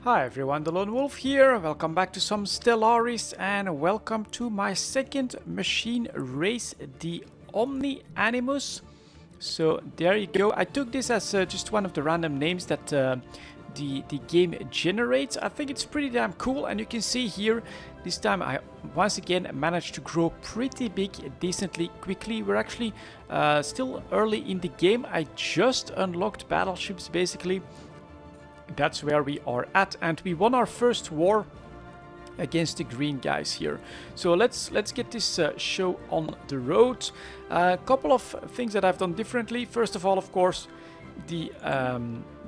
Hi everyone, delonewolf here. Welcome back to some Stellaris and welcome to my second machine race, the Omni Animus. So there you go. I took this as just one of the random names that the game generates. I think it's pretty damn cool, and you can see here this time I once again managed to grow pretty big decently quickly. We're actually still early in the game. I just unlocked battleships basically. That's where we are at, and we won our first war against the green guys here. So let's get this show on the road. A couple of things that I've done differently. First of all, of course, the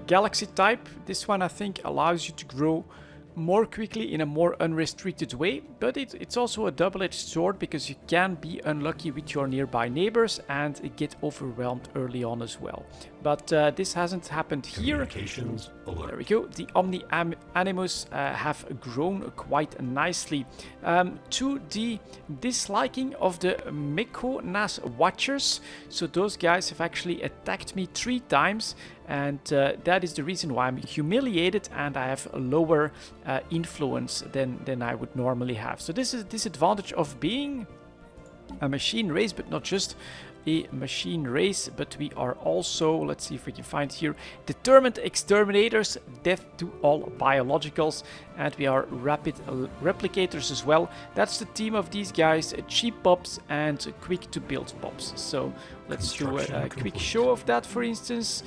galaxy type. This one I think allows you to grow more quickly in a more unrestricted way, but it's also a double-edged sword because you can be unlucky with your nearby neighbors and get overwhelmed early on as well. But this hasn't happened here. There we go. The Omni Animus have grown quite nicely. To the disliking of the Mekonas Watchers, so those guys have actually attacked me 3 times, and that is the reason why I'm humiliated and I have a lower influence than I would normally have. So this is a disadvantage of being a machine race, but not just a machine race, but we are also, let's see if we can find here, determined exterminators, death to all biologicals, and we are rapid replicators as well. That's the team of these guys, cheap pops and quick to build pops. So let's do a quick show of that. For instance,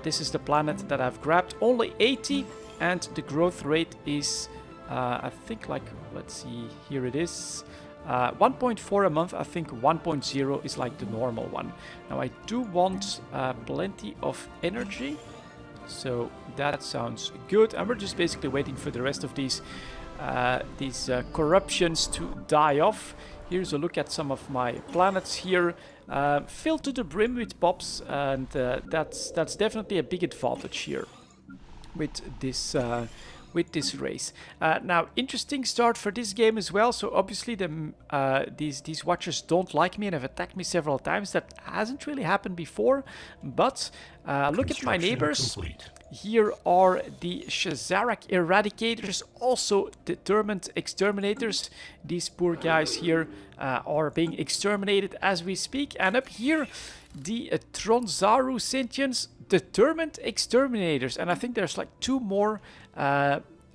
this is the planet that I've grabbed, only 80, and the growth rate is I think, like, let's see, here it is, 1.4 a month. I think 1.0 is like the normal one. Now I do want plenty of energy, so that sounds good, and we're just basically waiting for the rest of these corruptions to die off. Here's a look at some of my planets here, filled to the brim with pops, and that's definitely a big advantage here with this race. Now, interesting start for this game as well. So obviously these watchers don't like me and have attacked me several times. That hasn't really happened before, but look at my neighbors. Here are the Shazarak Eradicators, also determined exterminators. These poor guys here are being exterminated as we speak. And up here, the Tronzaru Sentients, determined exterminators. And I think there's like 2 more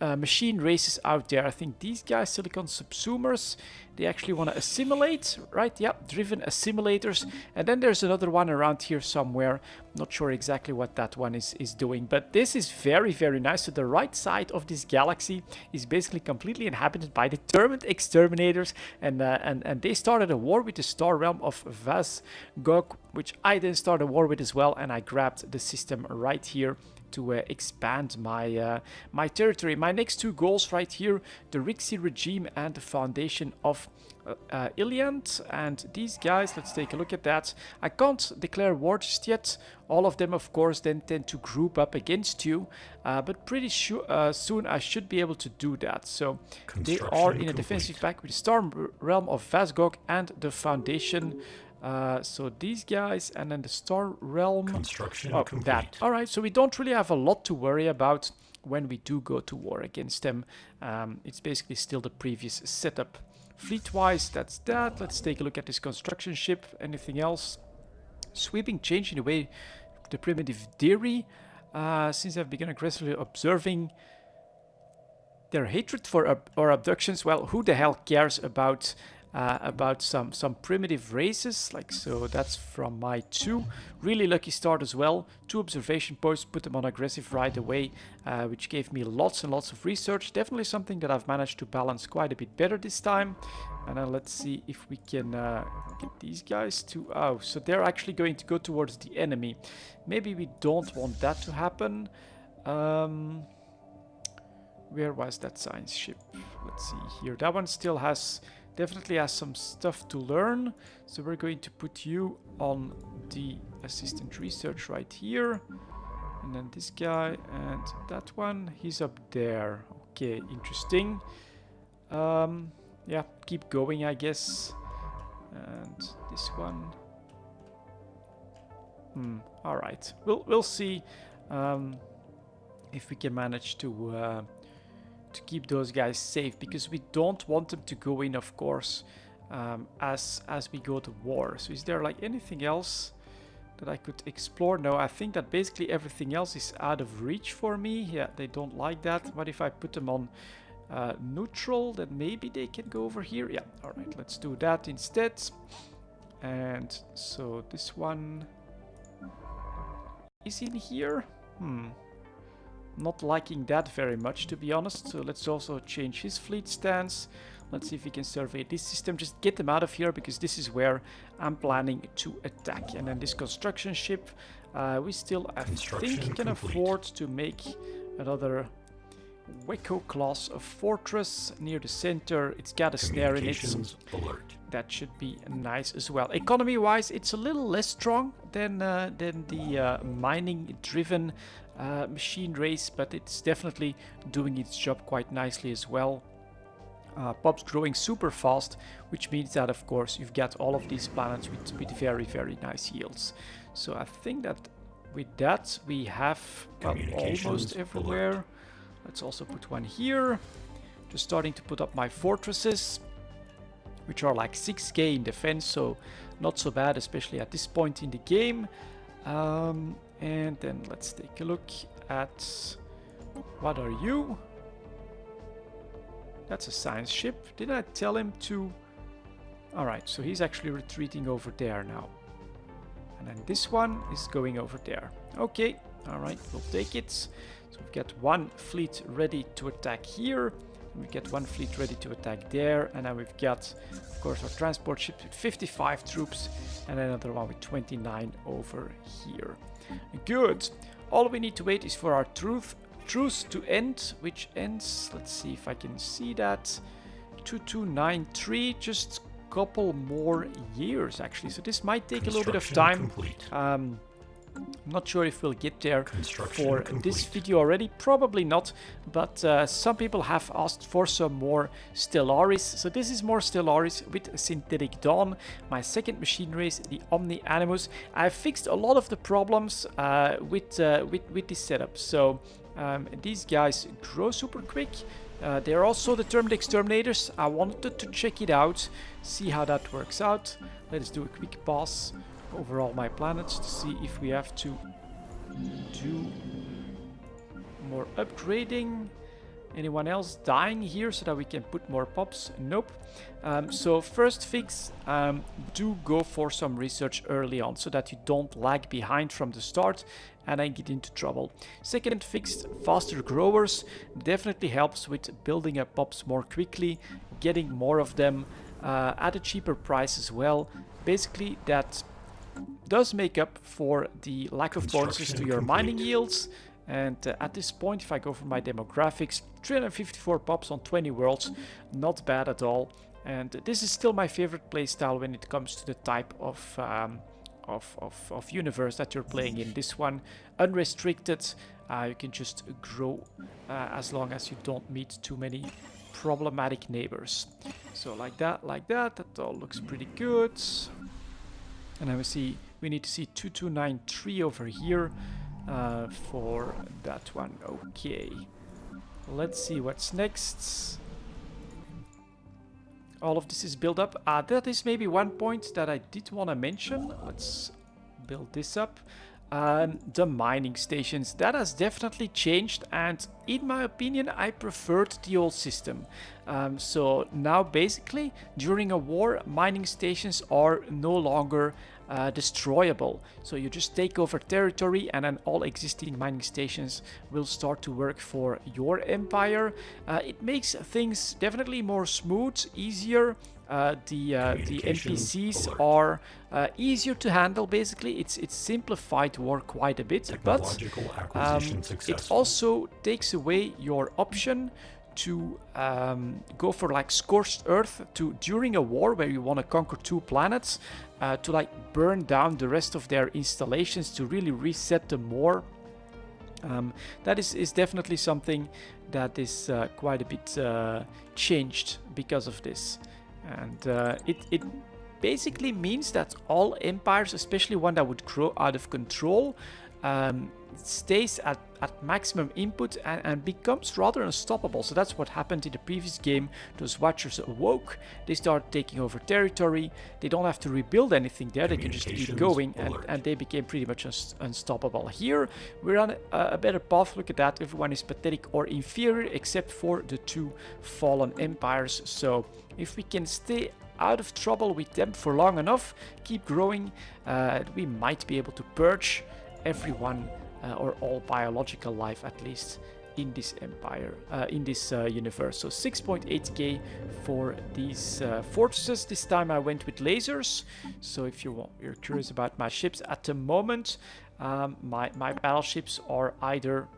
machine races out there. I think these guys, Silicon Subsumers, they actually want to assimilate, right? Yep, driven assimilators. And then there's another one around here somewhere. Not sure exactly what that one is doing, but this is very, very nice. So the right side of this galaxy is basically completely inhabited by determined exterminators, and they started a war with the star realm of Vazgog, which I then started a war with as well, and I grabbed the system right here to expand my my territory. My next 2 goals right here, the Rixie regime and the foundation of Iliant. And these guys, let's take a look at that. I can't declare war just yet. All of them, of course, then tend to group up against you, but pretty soon I should be able to do that. So they are in a defensive pact with the Star Realm of Vazgog and the Foundation. So these guys, and then the Star Realm. Construction complete. That. All right, so we don't really have a lot to worry about when we do go to war against them. It's basically still the previous setup. Fleet-wise, that's that. Let's take a look at this construction ship. Anything else? Sweeping change in the way the primitive dairy. Since I've begun aggressively observing their hatred for our abductions, well, who the hell cares about some primitive races? Like, so that's from my 2. Really lucky start as well. 2 observation posts, put them on aggressive right away, which gave me lots and lots of research. Definitely something that I've managed to balance quite a bit better this time. And then let's see if we can get these guys to... Oh, so they're actually going to go towards the enemy. Maybe we don't want that to happen. Where was that science ship? Let's see here. That one still has... definitely has some stuff to learn, so we're going to put you on the assistant research right here, and then this guy and that one, he's up there. Okay, interesting. Yeah, keep going, I guess. And this one, all right, we'll see if we can manage to to keep those guys safe, because we don't want them to go in, of course, as we go to war. So is there like anything else that I could explore? No, I think that basically everything else is out of reach for me. Yeah, they don't like that. What if I put them on neutral? Then maybe they can go over here. Yeah, all right, let's do that instead. And so this one is in here. Not liking that very much, to be honest. So let's also change his fleet stance. Let's see if we can survey this system. Just get them out of here, because this is where I'm planning to attack. And then this construction ship, we still, I think, can afford to make another Weko class of fortress near the center. It's got a snare in it. Alert. That should be nice as well. Economy-wise, it's a little less strong than the mining-driven machine race, but it's definitely doing its job quite nicely as well. Pop's growing super fast, which means that, of course, you've got all of these planets with very, very nice yields. So I think that with that, we have almost everywhere. Alert. Let's also put one here. Just starting to put up my fortresses, which are like 6k in defense, so not so bad, especially at this point in the game. And then let's take a look at, what are you? That's a science ship. Didn't I tell him to? Alright, so he's actually retreating over there now. And then this one is going over there. Okay, alright, we'll take it. So we've got one fleet ready to attack here. We've got one fleet ready to attack there. And then we've got, of course, our transport ship with 55 troops. And another one with 29 over here. Good. All we need to wait is for our truce to end, which ends, let's see if I can see that, 2293, just a couple more years actually. So this might take a little bit of time. I'm not sure if we'll get there for this video already, probably not, but some people have asked for some more Stellaris. So this is more Stellaris with Synthetic Dawn, my second machine race, the Omni Animus. I've fixed a lot of the problems with this setup. So these guys grow super quick. They're also determined exterminators. I wanted to check it out, see how that works out. Let's do a quick pass over all my planets to see if we have to do more upgrading. Anyone else dying here so that we can put more pops? Nope. So first fix, do go for some research early on so that you don't lag behind from the start and then get into trouble. Second fix, faster growers. Definitely helps with building up pops more quickly, getting more of them at a cheaper price as well. Basically that does make up for the lack of bonuses to your mining yields. And at this point, if I go for my demographics, 354 pops on 20 worlds, not bad at all. And this is still my favorite playstyle when it comes to the type of universe that you're playing in. This one, unrestricted, you can just grow as long as you don't meet too many problematic neighbors. So like that, that all looks pretty good. And then we need to see 2293 over here for that one. Okay, let's see what's next. All of this is built up. That is maybe one point that I did want to mention. Let's build this up. The mining stations, that has definitely changed, and in my opinion I preferred the old system. So now basically during a war, mining stations are no longer destroyable. So you just take over territory and then all existing mining stations will start to work for your empire. It makes things definitely more smooth, easier. The NPCs are easier to handle. Basically, it's simplified war quite a bit, but it also takes away your option to go for like scorched earth to during a war where you want to conquer 2 planets, to like burn down the rest of their installations to really reset them more. That is definitely something that is quite a bit changed because of this. And it basically means that all empires, especially one that would grow out of control, stays at maximum input and becomes rather unstoppable. So that's what happened in the previous game. Those Watchers awoke, they started taking over territory, they don't have to rebuild anything there, they can just keep going, and they became pretty much unstoppable. Here we're on a better path. Look at that, everyone is pathetic or inferior except for the two fallen empires. So if we can stay out of trouble with them for long enough, keep growing, we might be able to purge everyone or all biological life at least in this empire, in this universe. So 6.8k for these fortresses. This time I went with lasers. So if you're curious about my ships at the moment, my battleships are either,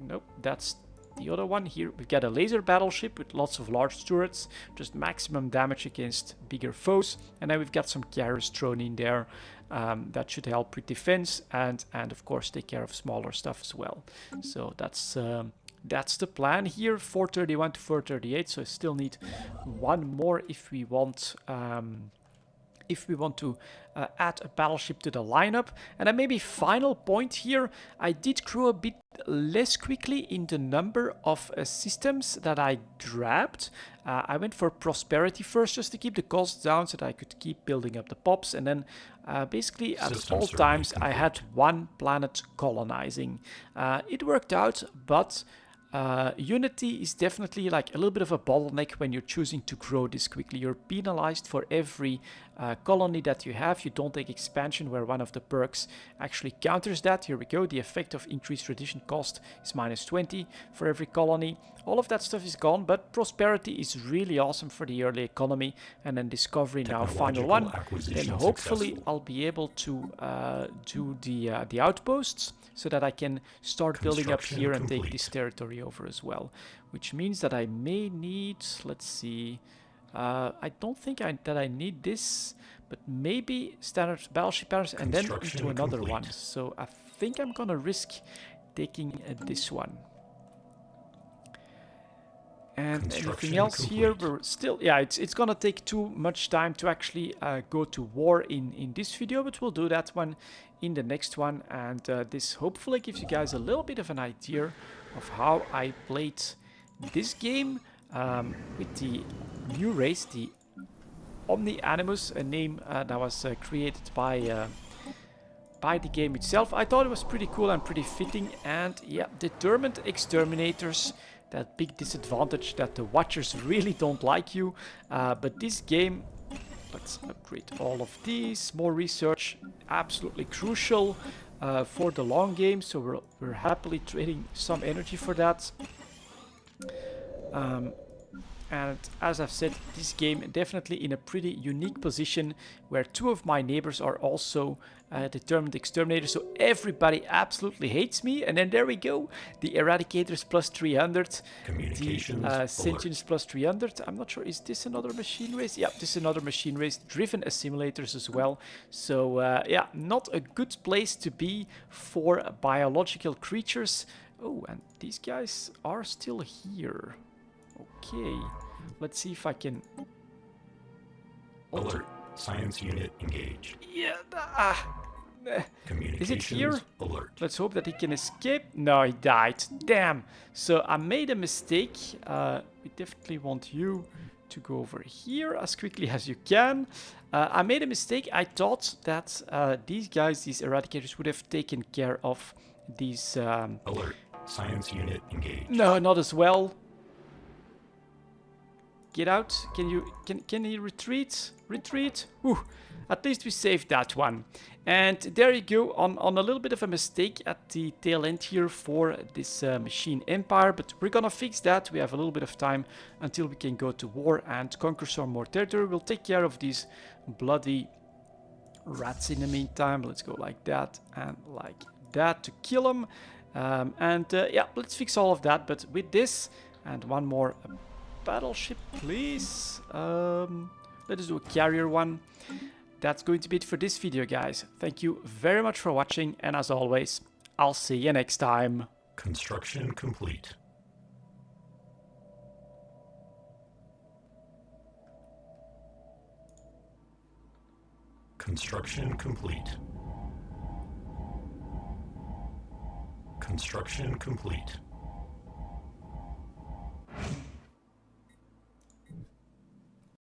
nope, that's the other one. Here we've got a laser battleship with lots of large turrets, just maximum damage against bigger foes, and then we've got some carriers thrown in there. That should help with defense and of course take care of smaller stuff as well. So that's the plan here, 431 to 438. So I still need one more if we want to add a battleship to the lineup. And then maybe final point here, I did grow a bit less quickly in the number of systems that I grabbed. I went for prosperity first just to keep the costs down so that I could keep building up the pops, and then basically at all times I had one planet colonizing. It worked out, but Unity is definitely like a little bit of a bottleneck when you're choosing to grow this quickly. You're penalized for every colony that you have. You don't take expansion, where one of the perks actually counters that. Here we go. The effect of increased tradition cost is -20 for every colony. All of that stuff is gone, but prosperity is really awesome for the early economy. And then discovery now, final one. Then hopefully I'll be able to do the outposts, so that I can start building up here and take this territory over as well. Which means that I may need, let's see, I don't think that I need this, but maybe standard battleship patterns and then into another one. So I think I'm gonna risk taking this one. And anything else here, we're still, yeah, it's gonna take too much time to actually go to war in this video, but we'll do that one in the next one. And this hopefully gives you guys a little bit of an idea of how I played this game with the new race, the Omni Animus, a name that was created by the game itself. I thought it was pretty cool and pretty fitting. And yeah, determined exterminators, that big disadvantage that the Watchers really don't like you. But this game, let's upgrade all of these. More research, absolutely crucial for the long game. So we're happily trading some energy for that. And as I've said, this game definitely in a pretty unique position, where two of my neighbors are also determined exterminators, so everybody absolutely hates me. And then there we go, the Eradicators plus 300, the Sentients plus 300. I'm not sure, is this another machine race? Yeah, this is another machine race, driven assimilators as well. So yeah, not a good place to be for biological creatures. Oh, and these guys are still here. Okay, let's see if I can... Alert. Science unit engaged. Yeah, is it here? Alert. Let's hope that he can escape. No, he died. Damn. So I made a mistake. We definitely want you to go over here as quickly as you can. I made a mistake. I thought that these guys, these Eradicators, would have taken care of these... Alert. Science unit engaged. No, not as well. Get out. Can he retreat? Retreat. Whew. At least we saved that one. And there you go, on a little bit of a mistake at the tail end here for this machine empire, but we're gonna fix that. We have a little bit of time until we can go to war and conquer some more territory. We'll take care of these bloody rats in the meantime. Let's go like that and like that to kill them. Yeah, let's fix all of that. But with this and one more battleship, please. Let us do a carrier one. That's going to be it for this video, guys. Thank you very much for watching, and as always, I'll see you next time. Construction complete. Construction complete. Construction complete.